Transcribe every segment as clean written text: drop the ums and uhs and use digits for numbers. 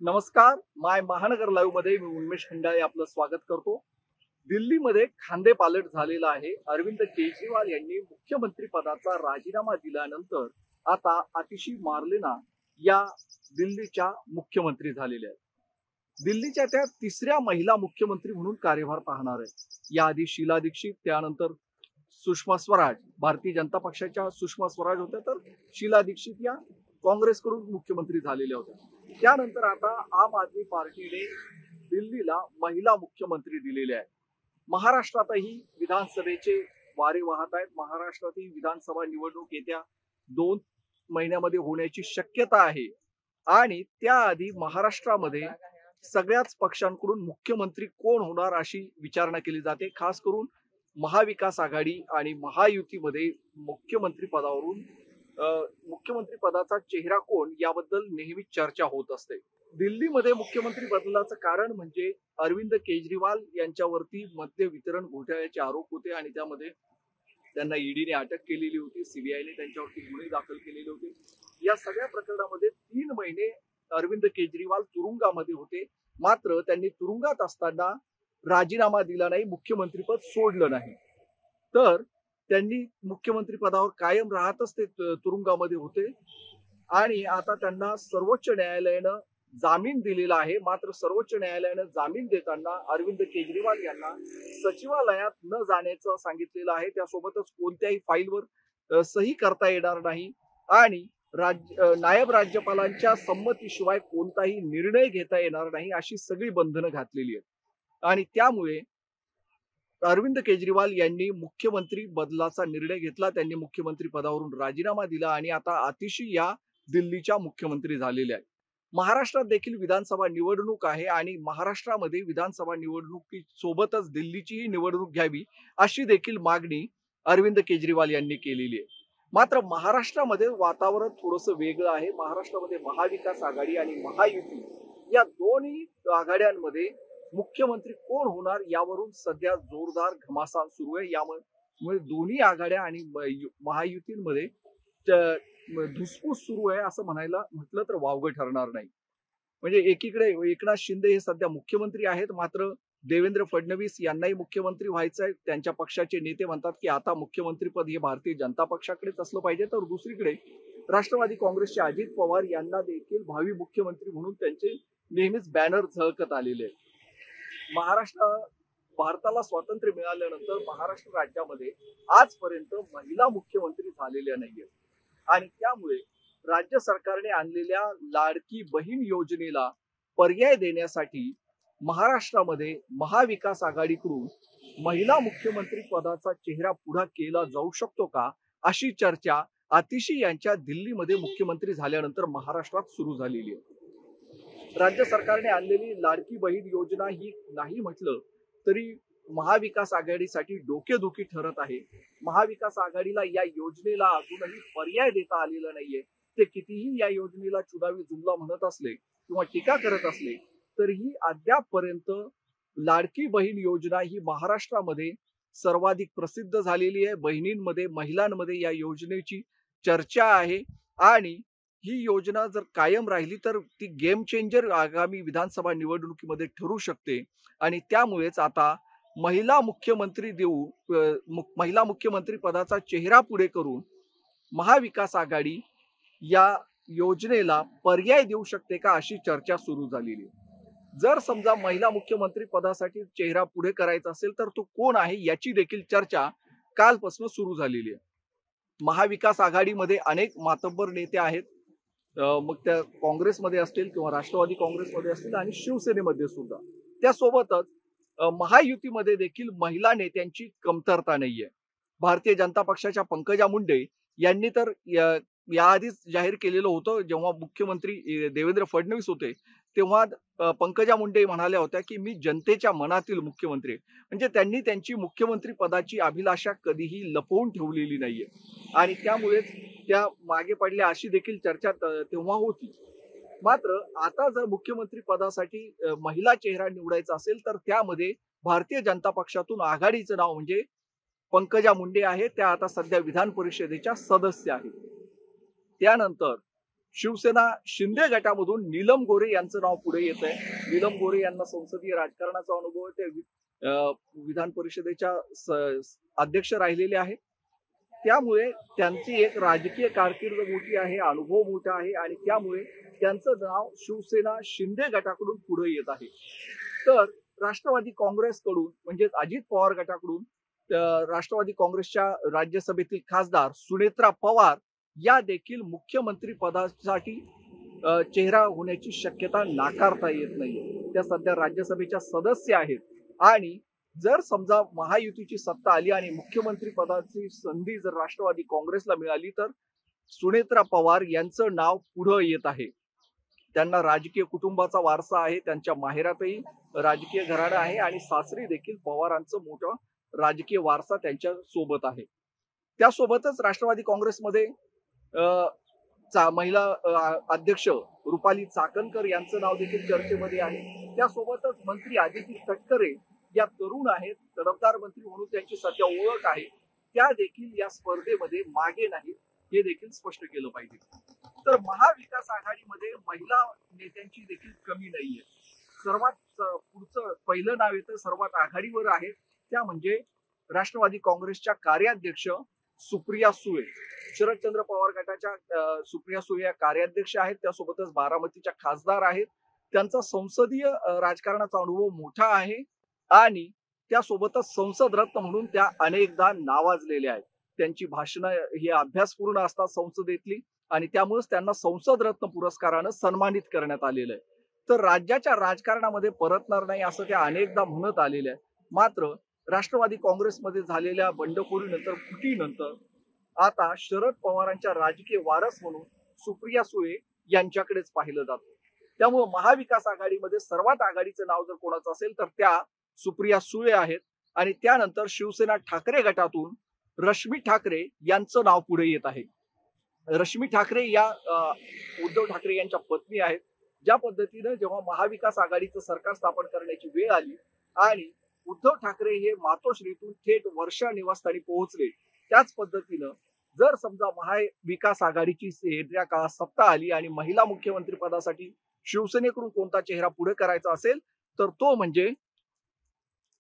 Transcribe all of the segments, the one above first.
नमस्कार. माय महानगर लाईव्ह मध्ये मी उन्मेष खंडाळे आपलं स्वागत करतो. दिल्लीमध्ये खांदेपालट झालेला आहे. अरविंद केजरीवाल यांनी मुख्यमंत्री पदाचा राजीनामा दिल्यानंतर आता आतिशी मार्लेना या दिल्लीच्या मुख्यमंत्री झालेल्या आहेत. दिल्लीच्या त्या तिसऱ्या महिला मुख्यमंत्री म्हणून कार्यभार पाहणार आहे. याआधी शीला दीक्षित, त्यानंतर सुषमा स्वराज, भारतीय जनता पक्षाच्या सुषमा स्वराज होत्या, तर शीला दीक्षित या काँग्रेसकडून मुख्यमंत्री झालेल्या होत्या. त्यानंतर आता आम आदमी पार्टीने दिल्लीला महिला मुख्यमंत्री दिलेले आहे. महाराष्ट्रातही विधानसभेचे वारे वाहत आहेत. महाराष्ट्रातही विधानसभा निवडणूक येत्या 2 महिन्यामध्ये होण्याची शक्यता आहे आणि त्याआधी महाराष्ट्रामध्ये सगळ्याच पक्षांकडून मुख्यमंत्री कोण होणार अशी विचारणा केली जाते. खास करून महाविकास आघाडी आणि महायुतीमध्ये मुख्यमंत्री पदावरून मुख्यमंत्री पदाचा चेहरा कोण याबद्दल नेहमी चर्चा होत असते. दिल्लीमध्ये मुख्यमंत्री बदलाचं कारण म्हणजे अरविंद केजरीवाल यांच्यावरती मद्य वितरण घोटाळ्याचे आरोप होते आणि त्यामध्ये त्यांना ईडीने अटक केलेली होती, सीबीआयने त्यांच्यावरती गुन्हे दाखल केलेले होते. या सगळ्या प्रकरणामध्ये 3 महिने अरविंद केजरीवाल तुरुंगामध्ये होते. मात्र त्यांनी तुरुंगात असताना राजीनामा दिला नाही, मुख्यमंत्रीपद सोडलं नाही. तर त्यांनी मुख्यमंत्री पदावर कायम राहतच ते तुरुंगामध्ये होते आणि आता त्यांना सर्वोच्च न्यायालयानं जामीन दिलेला आहे. मात्र सर्वोच्च न्यायालयानं जामीन देताना अरविंद केजरीवाल यांना सचिवालयात न जाण्याचं सांगितलेलं आहे. त्यासोबतच कोणत्याही फाईलवर सही करता येणार नाही आणि नायब राज्यपालांच्या संमतीशिवाय कोणताही निर्णय घेता येणार नाही, अशी सगळी बंधनं घातलेली आहेत. आणि त्यामुळे अरविंद केजरीवाल यांनी मुख्यमंत्री बदलाचा निर्णय घेतला. त्यांनी मुख्यमंत्री पदावरून राजीनामा दिला आणि आता आतिशी या दिल्लीच्या मुख्यमंत्री झालेल्या आहेत. महाराष्ट्रात देखील विधानसभा निवडणूक आहे आणि महाराष्ट्रामध्ये विधानसभा निवडणुकीसोबतच दिल्लीचीही निवडणूक घ्यावी अशी देखील मागणी अरविंद केजरीवाल यांनी केलेली आहे. मात्र महाराष्ट्रामध्ये वातावरण थोडंसं वेगळं आहे. महाराष्ट्रामध्ये महाविकास आघाडी आणि महायुती या दोन्ही आघाड्यांमध्ये मुख्यमंत्री कोण होणार यावरून सध्या जोरदार घमासान सुरू आहे. यामुळे दोन्ही आघाड्या आणि महायुतींमध्ये धुसफूस सुरू आहे असं म्हटलं तर वावगं ठरणार नाही. म्हणजे एकीकडे एकनाथ शिंदे हे सध्या मुख्यमंत्री आहेत, मात्र देवेंद्र फडणवीस यांनाही मुख्यमंत्री व्हायचं आहे. त्यांच्या पक्षाचे नेते म्हणतात की आता मुख्यमंत्रीपद हे भारतीय जनता पक्षाकडेच असलं पाहिजे. तर दुसरीकडे राष्ट्रवादी काँग्रेसचे अजित पवार यांना देखील भावी मुख्यमंत्री म्हणून त्यांचे नेहमीच बॅनर झळकत आलेले आहेत. भारताला स्वातंत्र्य मिळाल्यानंतर महाराष्ट्र राज्यामध्ये आजपर्यंत महिला मुख्यमंत्री झालेल्या नाहीये आणि त्यामुळे राज्य सरकारने आणलेल्या लाडकी बहीण योजनेला पर्याय देण्यासाठी महाराष्ट्रामध्ये महाविकास आघाडीकडून महिला मुख्यमंत्री पदाचा चेहरा पुढा केला जाऊ शकतो का, अशी चर्चा आतिशी यांच्या दिल्लीमध्ये मुख्यमंत्री झाल्यानंतर महाराष्ट्रात सुरू झालेली आहे. राज्य सरकारने आणलेली लाडकी बहीण योजना ही नाही म्हटलं तरी महाविकास आघाडीसाठी डोकेदुखी ठरत आहे. महाविकास आघाडीला या योजनेला अजूनही पर्याय देता आलेला नाहीये. ते कितीही या योजनेला चुनावी जुमला म्हणत असले किंवा टीका करत असले तरीही अद्यापपर्यंत लाडकी बहीण योजना ही महाराष्ट्रामध्ये सर्वाधिक प्रसिद्ध झालेली आहे. बहिणींमध्ये, महिलांमध्ये या योजनेची चर्चा आहे आणि ही योजना जर कायम राहिली तर ती गेम चेंजर आगामी विधानसभा निवडणुकीमध्ये ठरू शकते आणि त्यामुळेच आता महिला मुख्यमंत्री पदाचा चेहरा पुढे करून महाविकास आघाडी या योजनेला पर्याय देऊ शकते का, अशी चर्चा सुरू झालेली आहे. जर समजा महिला मुख्यमंत्री पदासाठी चेहरा पुढे करायचा असेल तर तो कोण आहे याची देखील चर्चा कालपासून सुरू झालेली आहे. महाविकास आघाडीमध्ये अनेक मातब्बर नेते आहेत, मग त्या काँग्रेसमध्ये असतील किंवा राष्ट्रवादी काँग्रेसमध्ये असतील आणि शिवसेनेमध्ये सुद्धा. त्यासोबतच महायुतीमध्ये देखील महिला नेत्यांची कमतरता नाहीये. भारतीय जनता पक्षाच्या पंकजा मुंडे यांनी तर याआधीच जाहीर केलेलं होतं, जेव्हा मुख्यमंत्री देवेंद्र फडणवीस होते तेव्हा पंकजा मुंडे म्हणाल्या होत्या की मी जनतेच्या मनातील मुख्यमंत्री. म्हणजे त्यांनी त्यांची मुख्यमंत्री पदाची अभिलाषा कधीही लपवून ठेवलेली नाहीये आणि त्यामुळेच त्या मागे पडल्या अशी देखील चर्चा तेव्हा होती. मात्र आता जर मुख्यमंत्री पदासाठी महिला चेहरा निवडायचा असेल तर त्यामध्ये भारतीय जनता पक्षातून आघाडीचं नाव म्हणजे पंकजा मुंडे आहेत. त्या आता सध्या विधान परिषदेच्या सदस्य आहेत. त्यानंतर शिवसेना शिंदे गटामधून नीलम गोरे यांचं नाव पुढे येत आहे। नीलम गोरे यांना संसदीय राजकारणाचा अनुभव आहे, ते विधान परिषदेच्या अध्यक्ष राहिलेले आहेत। त्यामुळे त्यांची एक राजकीय कारकीर्द मोठी आहे, अनुभव मोठा आहे आणि त्यामुळे त्यांचं नाव शिवसेना शिंदे गटाकडून पुढे येत आहे। तर राष्ट्रवादी काँग्रेसकडून म्हणजे अजित पवार गटाकडून राष्ट्रवादी काँग्रेसच्या राज्यसभेतील खासदार सुनेत्रा पवार या देखील मुख्यमंत्री पदासाठी चेहरा होण्याची शक्यता नाकारता येत नाही। त्या सध्या राज्यसभेच्या सदस्य आहेत आणि जर समजा महायुतीची सत्ता आली आणि मुख्यमंत्री पदाची संधी जर राष्ट्रवादी काँग्रेसला मिळाली तर सुनेत्रा पवार यांचं नाव पुढे येत आहे। त्यांना राजकीय कुटुंबाचा वारसा आहे, त्यांच्या माहेरातही राजकीय घराणं आहे आणि सासरी देखील पवारांचं मोठं राजकीय वारसा त्यांच्या सोबत आहे। त्यासोबतच राष्ट्रवादी काँग्रेसमध्ये महिला अध्यक्ष रुपाली चाकणकर यांचं नाव देखील चर्चेमध्ये आहे। त्यासोबतच मंत्री आदिती तटकरे या तरुण आहेत, तडफदार मंत्री म्हणून त्यांची सध्या ओळख आहे, त्या देखील या स्पर्धेमध्ये मागे नाहीत, हे देखील स्पष्ट केलं पाहिजे। तर महाविकास आघाडीमध्ये महिला नेत्यांची देखील कमी नाहीये। सर्वात पुढचं पहिलं नाव येतं सर्वात आघाडीवर आहे, त्या म्हणजे राष्ट्रवादी काँग्रेसच्या कार्याध्यक्ष सुप्रिया सुळे। शरदचंद्र पवार गटाच्या सुप्रिया सुळे या कार्याध्यक्ष आहेत, त्यासोबतच बारामतीच्या खासदार आहेत। त्यांचा संसदीय राजकारणाचा अनुभव मोठा आहे आणि त्यासोबतच संसद रत्न म्हणून त्या अनेकदा नावाजलेल्या आहेत। त्यांची भाषणं ही अभ्यासपूर्ण असतात संसदेतली आणि त्यामुळेच त्यांना संसद रत्न पुरस्कारानं सन्मानित करण्यात आलेलं आहे। तर राज्याच्या राजकारणामध्ये परतणार नाही असं त्या अनेकदा म्हणत आलेल्या आहेत। मात्र राष्ट्रवादी काँग्रेसमध्ये झालेल्या बंडखोरीनंतर फुटीनंतर आता शरद पवारांच्या राजकीय वारस म्हणून सुप्रिया सुळे यांच्याकडेच पाहिलं जातं। त्यामुळे महाविकास आघाडीमध्ये सर्वात आघाडीचं नाव जर कोणाचं असेल तर त्या सुप्रिया सुळे आहेत आणि त्यानंतर शिवसेना ठाकरे गटातून रश्मी ठाकरे यांचं नाव पुढे येत आहे। रश्मी ठाकरे या उद्धव ठाकरे यांच्या पत्नी आहेत। ज्या पद्धतीने जेव्हा महाविकास आघाडीचं सरकार स्थापन करण्याची वेळ आली आणि उद्धव ठाकरे हे मातोश्रीतून थेट वर्षा निवासस्थानी पोहोचले, त्याच पद्धतीनं जर समजा महाविकास आघाडीची येत्या काळात सत्ता आली आणि महिला मुख्यमंत्री पदासाठी शिवसेनेकडून कोणता चेहरा पुढे करायचा असेल तर तो म्हणजे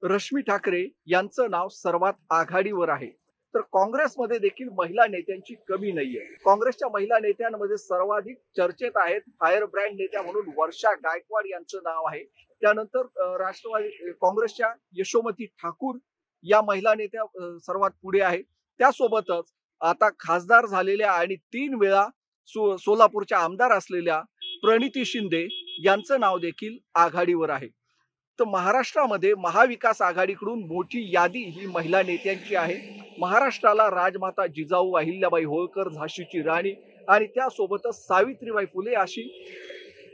रश्मी ठाकरे यांचं नाव सर्वात आघाडीवर आहे। तर काँग्रेसमध्ये देखील महिला नेत्यांची कमी नाहीये। काँग्रेसच्या महिला नेत्यांमध्ये सर्वाधिक चर्चेत आहेत फायर ब्रँड नेत्या म्हणून वर्षा गायकवाड यांचं नाव आहे। त्यानंतर राष्ट्रवादी काँग्रेसच्या यशोमती ठाकूर या महिला नेत्या सर्वात पुढे आहेत। त्यासोबतच आता खासदार झालेल्या आणि 3 वेळा सोलापूरच्या आमदार असलेल्या प्रणिती शिंदे यांचं नाव देखील आघाडीवर आहे। तर महाराष्ट्रामध्ये महाविकास आघाडीकडून मोठी यादी ही महिला नेत्यांची आहे। महाराष्ट्राला राजमाता जिजाऊ अहिल्याबाई होळकर, झाशीची राणी आणि त्यासोबतच सावित्रीबाई फुले अशी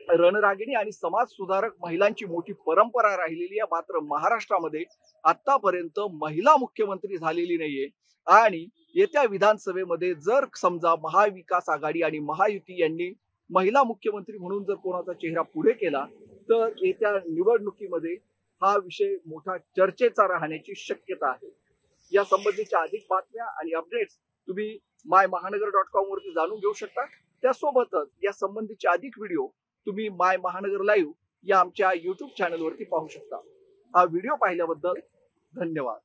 रणरागिणी आणि समाज सुधारक महिलांची मोठी परंपरा राहिलेली आहे। मात्र महाराष्ट्रामध्ये आतापर्यंत महिला मुख्यमंत्री झालेली नाहीये आणि येत्या विधानसभेमध्ये जर समजा महाविकास आघाडी आणि महायुती यांनी महिला मुख्यमंत्री म्हणून जर कोणाचा चेहरा पुढे केला तर येत्या निवडणुकीमध्ये हा विषय मोठा चर्चेचा राहण्याची शक्यता आहे। या संबंधीच्या अधिक बातम्या आणि अपडेट्स तुम्ही mymahanagar.com वरती जाणून घेऊ शकता। त्यासोबतच या संबंधीचे अधिक व्हिडिओ तुम्ही माय महानगर लाईव्ह या आमच्या YouTube चॅनलवरती पाहू शकता। हा व्हिडिओ पाहिल्याबद्दल धन्यवाद।